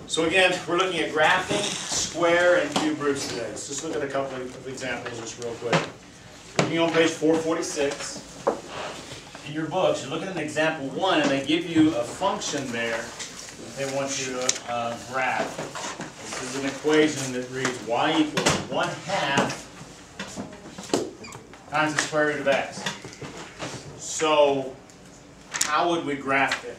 So again, we're looking at graphing square and cube roots today. Let's just look at a couple of examples just real quick. Looking on page 446, in your books, you're looking at example 1, and they give you a function there that they want you to graph. This is an equation that reads y equals 1/2 times the square root of x. So how would we graph this?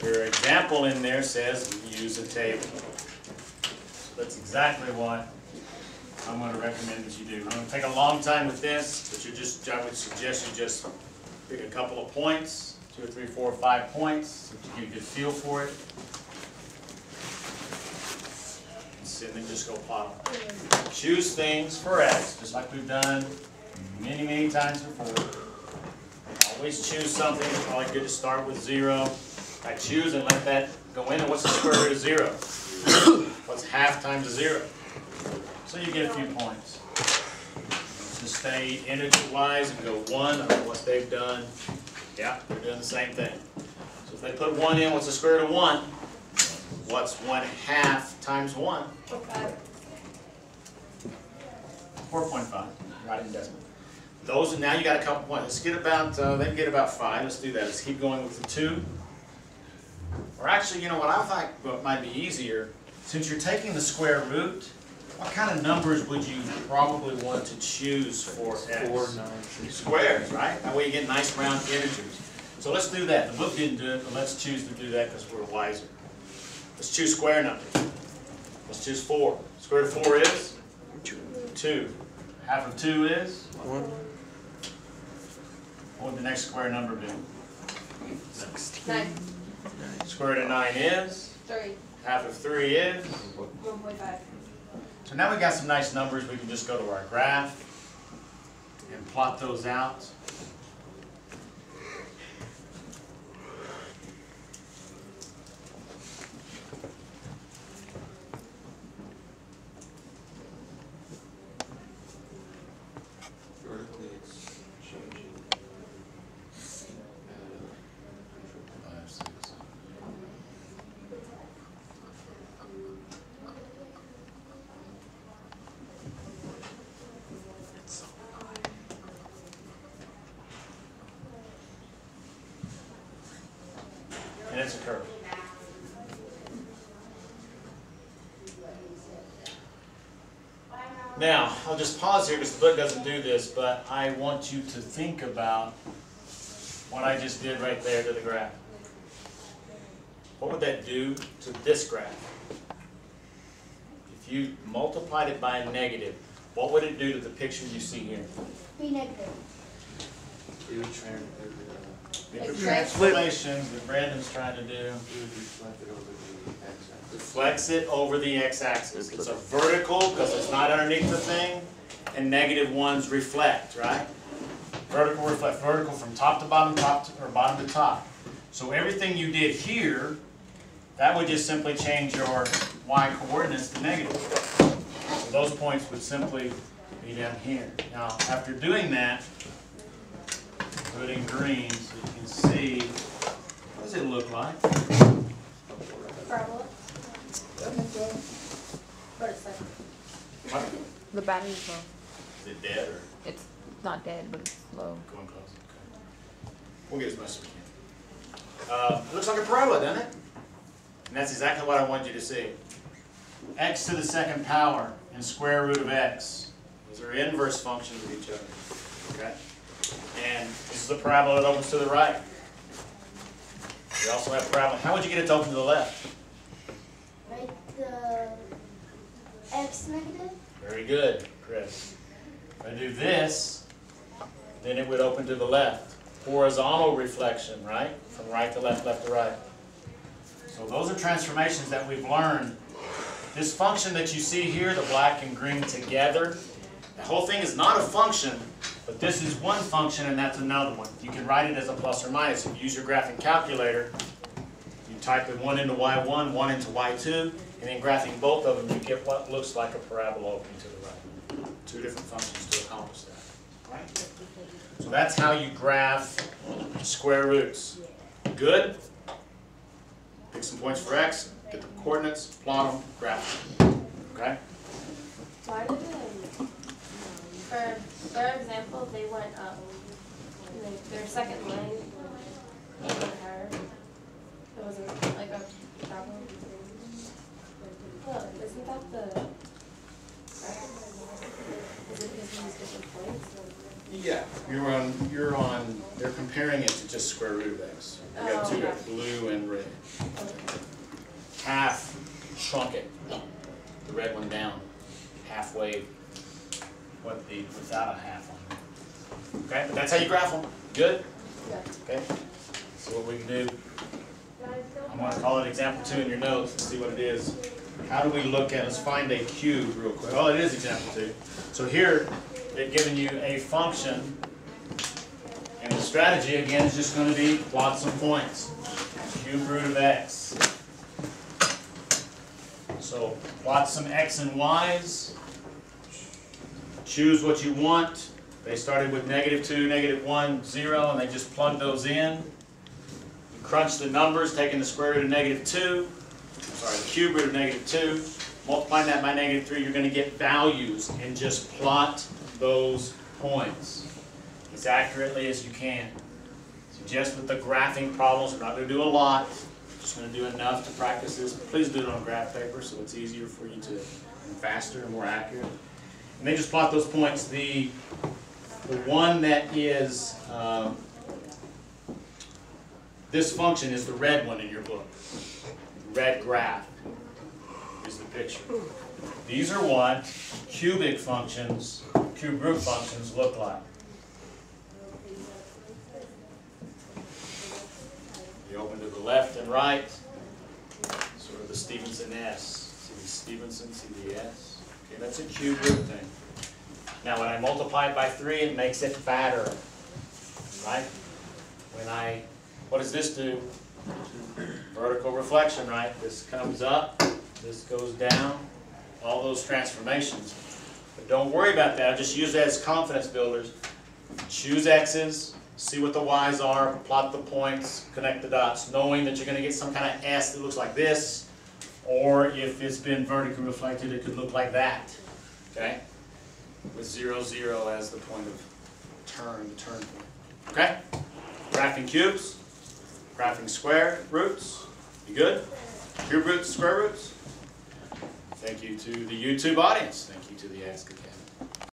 Your example in there says use a table. So that's exactly what I'm going to recommend that you do. I'm going to take a long time with this, but I would suggest you just pick a couple of points, 2 or 3, 4 or 5 points, so that you get a good feel for it. And then just go plot them. Choose things for x, just like we've done many, many times before. Always choose something. It's probably good to start with 0. I choose and let that go in. And what's the square root of 0? What's half times 0? So you get a few points. Just stay integer-wise and go 1 on what they've done. Yeah, they're doing the same thing. So if they put 1 in, what's the square root of 1? What's 1/2 times 1? 4.5. Right in decimal. Those, and now you got a couple points. Let's get about, they can get about 5. Let's do that. Let's keep going with the 2. Or actually, you know what I think might be easier, since you're taking the square root, what kind of numbers would you probably want to choose for x? 4, 9, 3. Squares, right? That way you get nice round integers. So let's do that. The book didn't do it, but let's choose to do that because we're wiser. Let's choose square numbers. Let's choose 4. Square root of 4 is? 2. Half of 2 is? 1. What would the next square number be? 9. Square root of 9 is? 3. Half of 3 is? 1.5. So now we've got some nice numbers. We can just go to our graph and plot those out. Vertically, it's changing. And it's a curve. Now, I'll just pause here because the book doesn't do this, but I want you to think about what I just did right there to the graph. What would that do to this graph? If you multiplied it by a negative, what would it do to the picture you see here? Be negative. It would turn The transformations that Brandon's trying to do. it would reflect it over the x-axis. Reflects it over the x-axis. It's a vertical because it's not underneath the thing, and negative ones reflect, right? Vertical reflect, vertical from top to bottom, or bottom to top. So everything you did here, that would just simply change your y coordinates to negative. So those points would simply be down here. Now, after doing that, put in green so you can see, what does it look like? Parabola. What is that? What? The battery's low. Is it dead or It's not dead, but it's low. going close? Okay. We'll get as much as we can. It looks like a parabola, doesn't it? And that's exactly what I want you to see. X to the second power and square root of x. Those are inverse functions of each other. Okay? And this is a parabola that opens to the right. We also have parabola. How would you get it to open to the left? Make the x negative. Very good, Chris. If I do this, then it would open to the left. Horizontal reflection, right? From right to left, left to right. So those are transformations that we've learned. This function that you see here, the black and green together, the whole thing is not a function, but this is one function and that's another one. You can write it as a plus or minus. If you use your graphing calculator, you type in 1 into y1, 1 into y2, and then graphing both of them, you get what looks like a parabola opening to the right. Two different functions to accomplish that. All right? So that's how you graph square roots. Good? Pick some points for x, get the coordinates, plot them, graph them. Okay? Why did for their example, they went like their second line went higher. It wasn't like a problem. Well, isn't that the is it because we use different points? Yeah. You're on, they're comparing it to just square root of x. You got two, okay. blue and red. Okay. Half shrunk it, the red one down, halfway without a half on it. Okay, but that's how you graph them. Good? Yeah. Okay. So what we can do, I'm going to call it example 2 in your notes and see what it is. How do we look at, let's find a cube real quick. Oh, it is example 2. So here, they've given you a function, and the strategy again is just going to be plot some points. Cube root of x. So plot some x and y's. Choose what you want. They started with -2, -1, 0, and they just plugged those in. You crunch the numbers, taking the square root of -2, sorry, the cube root of -2, multiplying that by -3, you're going to get values, and just plot those points as accurately as you can. So just with the graphing problems, we're not going to do a lot. Just going to do enough to practice this. Please do it on graph paper so it's easier for you to, and faster and more accurate. And then just plot those points. The one that is, this function is the red one in your book. Red graph is the picture. These are what cubic functions, cube root functions look like. You open to the left and right, sort of the Stevenson S. See the Stevenson, see the S? Okay, that's a cube root thing. Now when I multiply it by 3, it makes it fatter, right? What does this do? Vertical reflection, right? This comes up, this goes down, all those transformations. But don't worry about that, just use that as confidence builders. Choose x's, see what the y's are, plot the points, connect the dots, knowing that you're going to get some kind of S that looks like this, or if it's been vertically reflected, it could look like that, okay? With 0, 0 as the point of turn, the turn point, okay? Graphing cubes, graphing square roots, you good? Cube roots, square roots? Thank you to the YouTube audience. Thank you to the Ask Academy.